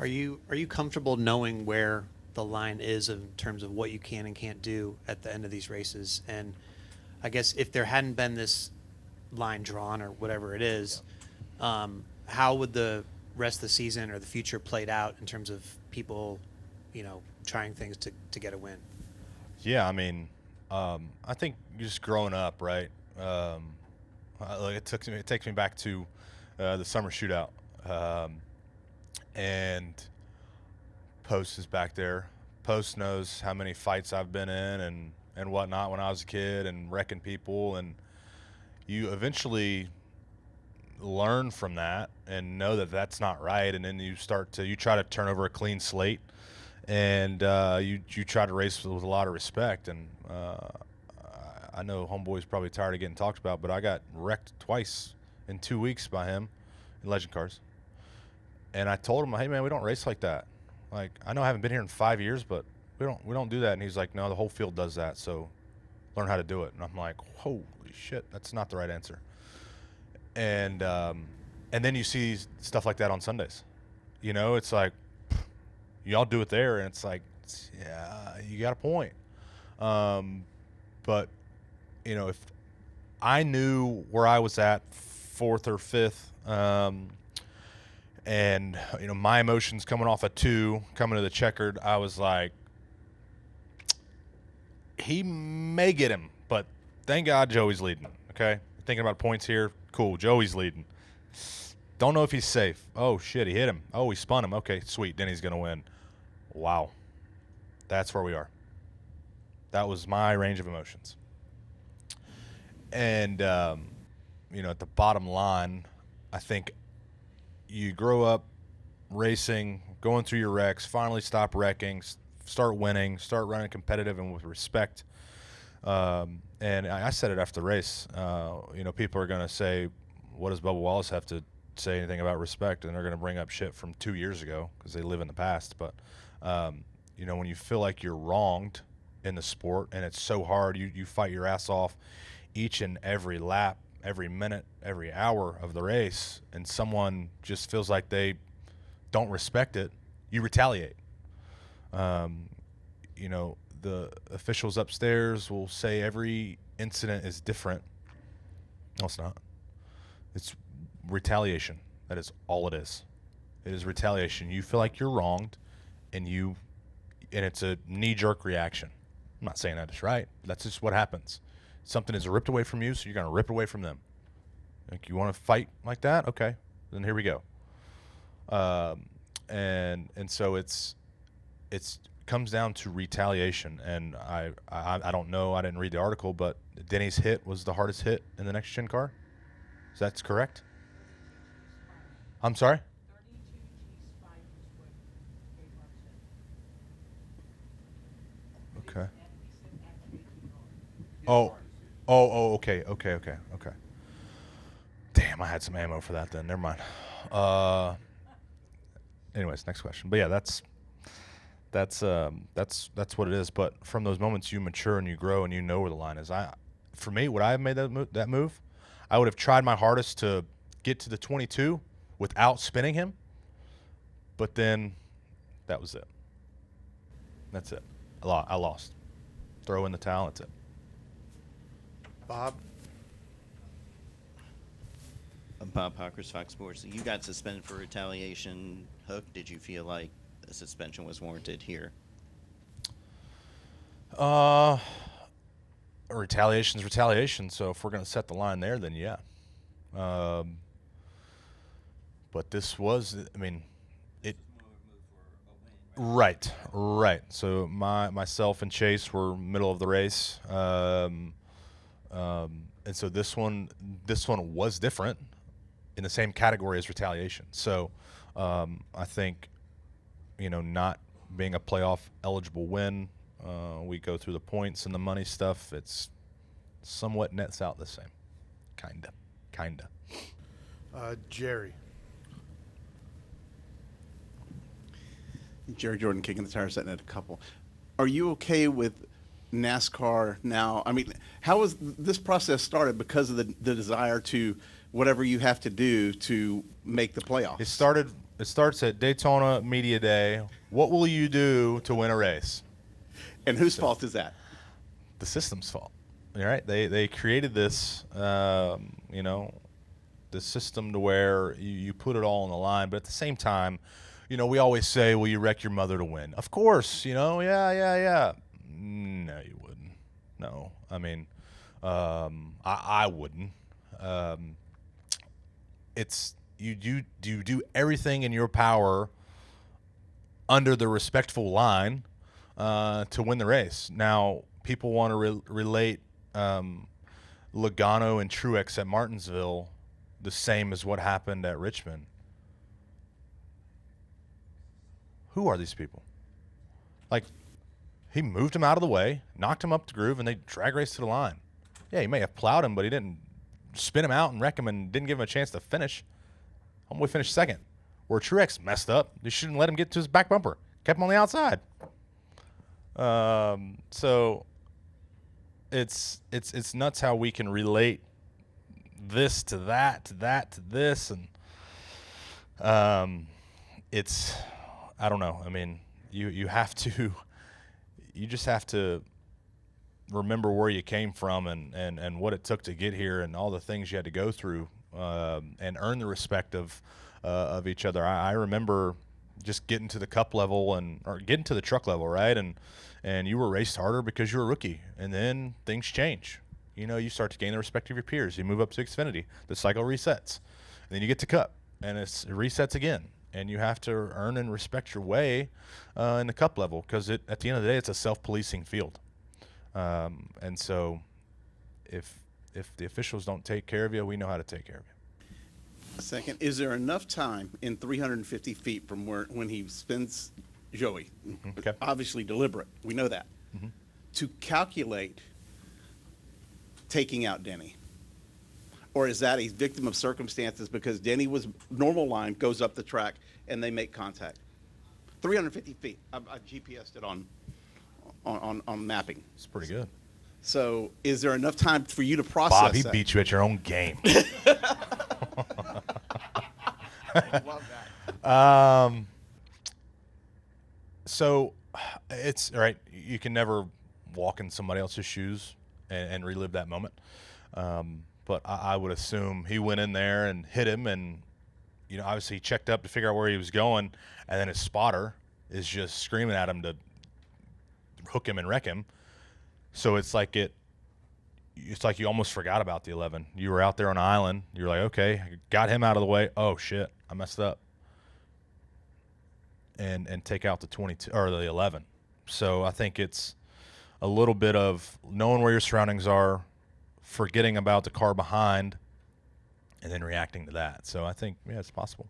Are you comfortable knowing where the line is in terms of what you can and can't do at the end of these races? And I guess if there hadn't been this line drawn or whatever it is, how would the rest of the season or the future played out in terms of people, trying things to get a win? Yeah, I mean, I think just growing up, right? It takes me back to the summer shootout, and Post is back there. Post knows how many fights I've been in and whatnot when I was a kid and wrecking people, and you eventually learn from that and know that that's not right, and then you try to turn over a clean slate, and you try to race with a lot of respect. And I know homeboy's probably tired of getting talked about, but I got wrecked twice in 2 weeks by him in legend cars, and I told him, hey man, we don't race like that. Like, I know I haven't been here in 5 years, but we don't do that. And he's like, no, the whole field does that, so learn how to do it. And I'm like, holy shit, that's not the right answer. And then you see stuff like that on Sundays. It's like, y'all do it there, and it's like, yeah, you got a point. But if I knew where I was at, fourth or fifth, and my emotions coming off a 2, coming to the checkered, I was like, he may get him, but thank God Joey's leading. Okay, thinking about points here. Cool, Joey's leading. Don't know if he's safe. Oh shit, he hit him. Oh, he spun him. Okay, sweet. Then he's gonna win. Wow, that's where we are. That was my range of emotions. And at the bottom line, I think you grow up racing, going through your wrecks, finally stop wrecking, start winning, start running competitive and with respect. And I said it after the race. People are going to say, what does Bubba Wallace have to say anything about respect? And they're going to bring up shit from 2 years ago because they live in the past. But, when you feel like you're wronged in the sport and it's so hard, you fight your ass off each and every lap, every minute, every hour of the race, and someone just feels like they don't respect it, you retaliate. The officials upstairs will say every incident is different. No, it's not. It's retaliation. That is all it is. It is retaliation. You feel like you're wronged, and it's a knee-jerk reaction. I'm not saying that is right. That's just what happens. Something is ripped away from you, so you're going to rip it away from them. Like, you want to fight like that? Okay, then here we go. And so it's comes down to retaliation. And I don't know. I didn't read the article, but Denny's hit was the hardest hit in the next gen car. Is that correct? I'm sorry? Okay. Okay. Damn, I had some ammo for that then. Never mind. Anyways, next question. But yeah, that's what it is. But from those moments, you mature and you grow and you know where the line is. For me, would I have made that move? I would have tried my hardest to get to the 22 without spinning him. But then, that was it. That's it. I lost. Throw in the towel. That's it. Bob? Bob Hawkers, Fox Sports. You got suspended for retaliation. Hook, did you feel like a suspension was warranted here? Retaliation's retaliation. So if we're going to set the line there, then yeah. But this was, it. Right. So myself and Chase were middle of the race, and so this one was different in the same category as retaliation. So I think, not being a playoff eligible win, we go through the points and the money stuff. It's somewhat nets out the same, kinda. Jerry. Jerry Jordan kicking the tires, setting at a couple. Are you okay with NASCAR now? How was this process started because of the desire to whatever you have to do to make the playoffs. It starts at Daytona Media Day. What will you do to win a race? And whose fault is that? The system's fault. All right, they created this, the system to where you put it all on the line, but at the same time, we always say, "Will you wreck your mother to win?" Of course, yeah. No, you wouldn't. No, I mean, I wouldn't. It's you do everything in your power under the respectful line to win the race. Now, people want to relate Logano and Truex at Martinsville the same as what happened at Richmond. Who are these people? Like, he moved him out of the way, knocked him up the groove, and they drag raced to the line. Yeah, he may have plowed him, but he didn't spin him out and wreck him and didn't give him a chance to finish. Homeboy finished second. Where Truex messed up, they shouldn't let him get to his back bumper. Kept him on the outside. So it's nuts how we can relate this to that, to that, to this, and it's, I don't know. I mean, you just have to remember where you came from and what it took to get here and all the things you had to go through and earn the respect of each other. I remember just getting to the cup level or getting to the truck level, right? And you were raced harder because you were a rookie, and then things change. You start to gain the respect of your peers. You move up to Xfinity. The cycle resets. And then you get to Cup, and it resets again. And you have to earn and respect your way in the Cup level because at the end of the day, it's a self-policing field. And so if the officials don't take care of you, we know how to take care of you. Second, is there enough time in 350 feet from when he spins Joey, Okay. obviously deliberate, we know that, to calculate taking out Denny? Or is that a victim of circumstances because Denny was normal line, goes up the track, and they make contact? 350 feet. I GPSed it on mapping. It's pretty good. So is there enough time for you to process Bob, he that? beat you at your own game. Love that. So it's all right. You can never walk in somebody else's shoes and relive that moment. But I would assume he went in there and hit him, and obviously he checked up to figure out where he was going, and then his spotter is just screaming at him to hook him and wreck him. So it's like you almost forgot about the 11. You were out there on an island. You're like, okay, I got him out of the way. Oh shit, I messed up. And take out the 22 or the 11. So I think it's a little bit of knowing where your surroundings are, forgetting about the car behind, and then reacting to that. So I think, yeah, it's possible.